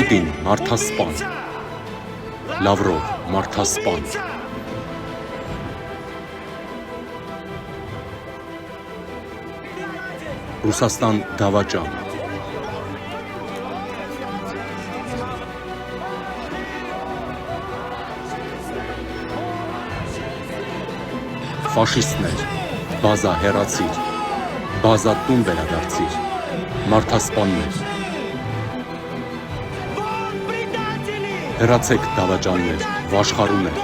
Պուտին մարդասպան, Լավրով մարդասպան, Ռուսաստան դավաճան, Ֆաշիստներ, բազա հեռացիր, բազա տուն վերադարձիր, մարդասպաններ, հեռացեք դավաճաններ, վաշխառուներ,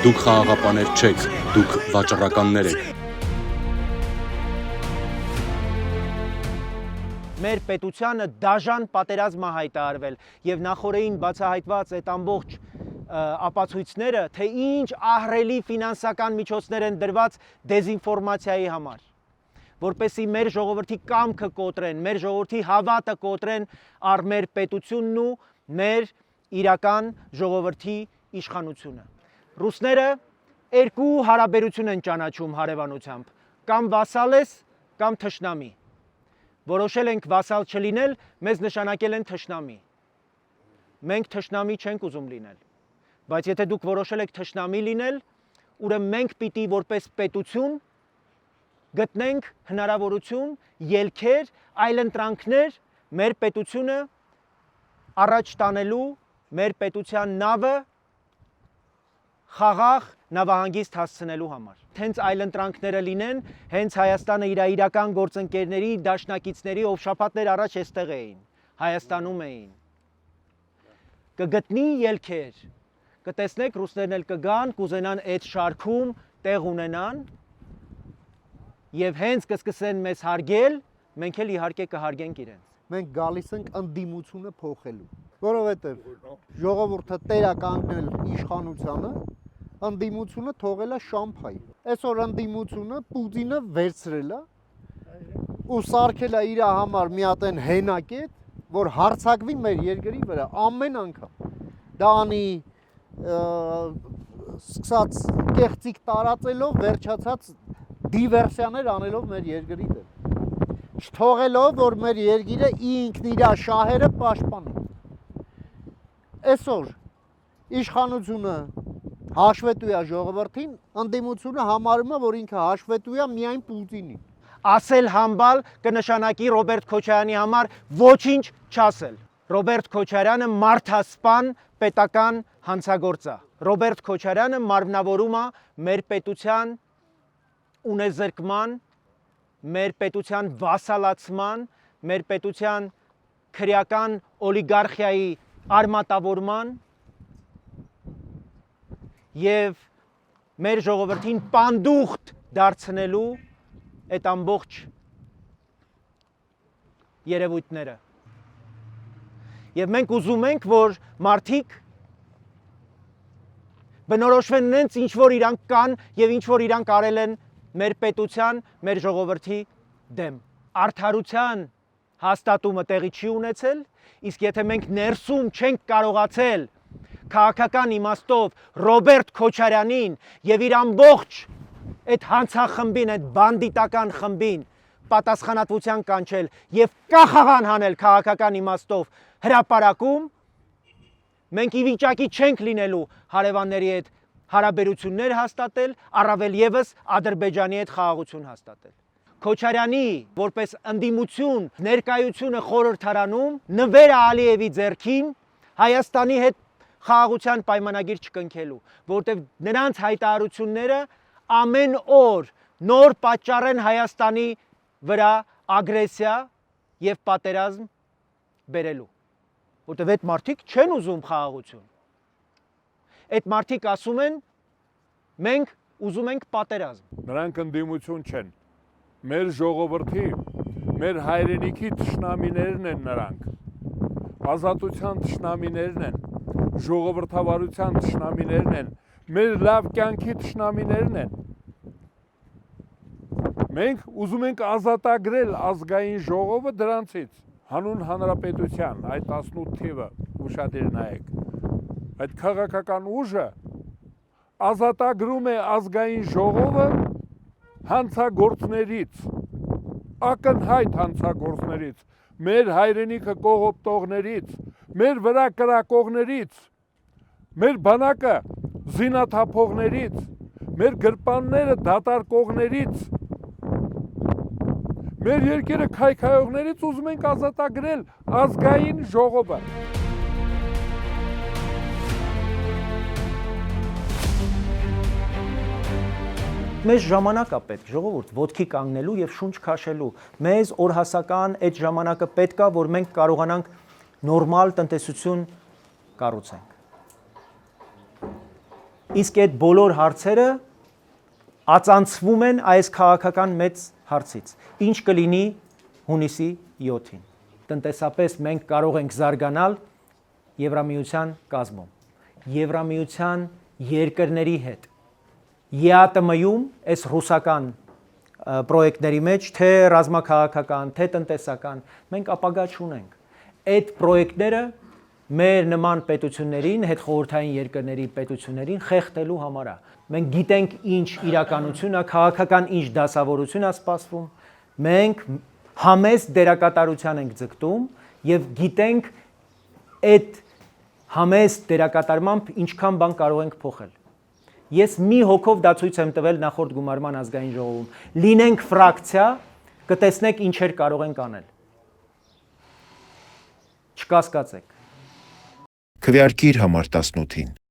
դուք խաղաղապաներ չեք, դուք վաճառականներ եք, մեր պետությանը դաժան պատերազմ է հայտարարվել եւ նախորդին բացահայտված այդ ամբողջ ապացույցները, թե ինչ ահռելի ֆինանսական միջոցներ են դրված դեզինֆորմացիայի համար, որպեսզի մեր ժողովրդի կամքը կոտրեն, մեր ժողովրդի հավատը կոտրեն առ մեր պետությունն ու մեր իրական ժողովրդի իշխանությունը։ Ռուսները երկու հարաբերություն են ճանաչում հարևանությամբ, կամ վասալ ես, կամ թշնամի։ Որոշել ենք վասալ չլինել, մեզ նշանակել են թշնամի։ Մենք թշնամի չենք ուզում լինել, բայց եթե դուք որոշել եք թշնամի լինել, ուրեմն մենք պիտի որպես պետություն գտնենք հնարավորություն, ելքեր, այլընտրանքներ մեր պետությունը առաջ տանելու, մեր պետության նավը խաղաղ նավահանգիստ հասցնելու համար։ Հենց այլընտրանքները լինեն, հենց Հայաստանը իր իրական գործընկերների, դաշնակիցների, ով շաբաթներ առաջ այստեղ էին, Հայաստանում էին։ Կգտնի ելքեր, կտեսնեք ռուսներն էլ կգան, կուզենան այդ շարքում տեղ ունենան եւ հենց կսկսեն մեզ հարգել, մենք էլ իհարկե կհարգենք իրենց։ Մենք գալիս ենք ընդդիմությունը փոխելու, որովհետեւ ժողովուրդը տեր է կանգնել իշխանությանը, ընդդիմությունը թողել է շամփայ։ Այսօր ընդդիմությունը Պուտինը վերցրել է ու սարքել է իր համար մի հատ այն հենակետ, որ հարցակվի մեր երկրի վրա ամեն անգամ։ Դա անի սկսած կեղծիք տարածելով, վերջացած դիվերսիաներ անելով մեր երկրի դեմ։ Չթողելով, որ մեր երկիրը ինքն իր շահերը պաշտպանի։ Այսօր իշխանությունը հաշվետու է ժողովրդին, ընդդիմությունը համարում է, որ ինքը հաշվետու է միայն Պուտինին։ Ասել համբալ կնշանակի Ռոբերտ Քոչարյանի համար ոչինչ չասել։ Ռոբերտ Քոչարյանը մարդասպան պետական հանցագործ է։ Ռոբերտ Քոչարյանը մարմնավորում է մեր պետության ունեզրկման, մեր պետության վասալացման, մեր պետության քրեական օլիգարխիայի արմատավորման եւ մեր ժողովրդին պանդուխտ դարձնելու այդ ամբողջ երևույթները։ Եվ մենք ուզում ենք, որ մարդիկ բնորոշվեն նենց ինչ որ իրանք կան եւ ինչ որ իրանք արել են մեր պետության, մեր ժողովրդի դեմ։ Արդարության հաստատումը տեղի չի ունեցել, իսկ եթե մենք ներսում չենք կարողացել քաղաքական իմաստով Ռոբերտ Քոչարյանին եւ իր ամբողջ այդ հանցախմբին, այդ բանդիտական խմբին պատասխանատվության կանչել եւ կախաղան հանել քաղաքական իմաստով հրապարակում, մենք ի վիճակի չենք լինելու հարևանների հետ հարաբերություններ հաստատել, առավել եւս Ադրբեջանի հետ խաղաղություն հաստատել։ Քոչարյանի որպես ընդդիմություն ներկայությունը խորհրդարանում նվեր Ալիևի ձեռքին Հայաստանի հետ խաղաղության պայմանագիր չկնքելու, որտեղ նրանց հայտարարությունները ամեն օր նոր պատճառ են Հայաստանի վրա ագրեսիա եւ պատերազմ բերելու, որտեղ այդ մարդիկ չեն ուզում խաղաղություն։ Այդ մարդիկ ասում են մենք ուզում ենք պատերազմ։ Նրանք ընդդիմություն չեն։ Մեր ժողովրդի, մեր հայրենիքի թշնամիներն են նրանք։ Ազատության թշնամիներն են, ժողովրդավարության թշնամիներն են, մեր լավ կյանքի թշնամիներն են։ Մենք ուզում ենք ազատագրել ազգային ժողովը դրանցից։ Հանուն հանրապետության այդ 18 թիվը ուշադիր նայեք։ Այդ քաղաքական ուժը ազատագրում է ազգային ժողովը հանցագործներից, ակնհայտ հանցագործներից, մեր հայրենիքը կողոպտողներից, մեր վրա կրակողներից, մեր բանակը զինաթափողներից, մեր գրպանները դատարկողներից, մեր երկիրը քայքայողներից ուզում ենք ազատագրել ազգային ժողովը։ Մեզ ժամանակ է պետք, ժողովուրդ, ոտքի կանգնելու եւ շունչ քաշելու։ Մեզ օրհասական այդ ժամանակը պետք է, որ մենք կարողանանք նորմալ տնտեսություն կառուցենք։ Իսկ այդ բոլոր հարցերը ածանցվում են այս քաղաքական մեծ հարցից։ Ինչ կլինի հունիսի 7-ին։ Տնտեսապես մենք կարող ենք զարգանալ Եվրամիության կազմում։ Եվրամիության երկրների հետ։ ԵԱՏՄ-ում այս ռուսական պրոյեկտների մեջ, թե ռազմաքաղաքական, թե տնտեսական, մենք ապագա չունենք։ Այդ պրոյեկտները մեր նման պետություններին, հետխորհրդային երկրների պետություններին խեղդելու համար է։ Մենք գիտենք ինչ իրականություն է, քաղաքական ինչ դասավորություն է սպասվում, մենք համեստ դերակատարության ենք ձգտում եւ գիտենք այդ համեստ դերակատարմամբ ինչքան բան կարող ենք փոխել։ Ես մի հոգով դա ցույց եմ տվել նախորդ գումարման ազգային ժողովում։ Լինենք ֆրակցիա, կտեսնեք ինչեր կարող ենք անել։ Չկասկածեք։ Քվեարկիր համար 18-ին։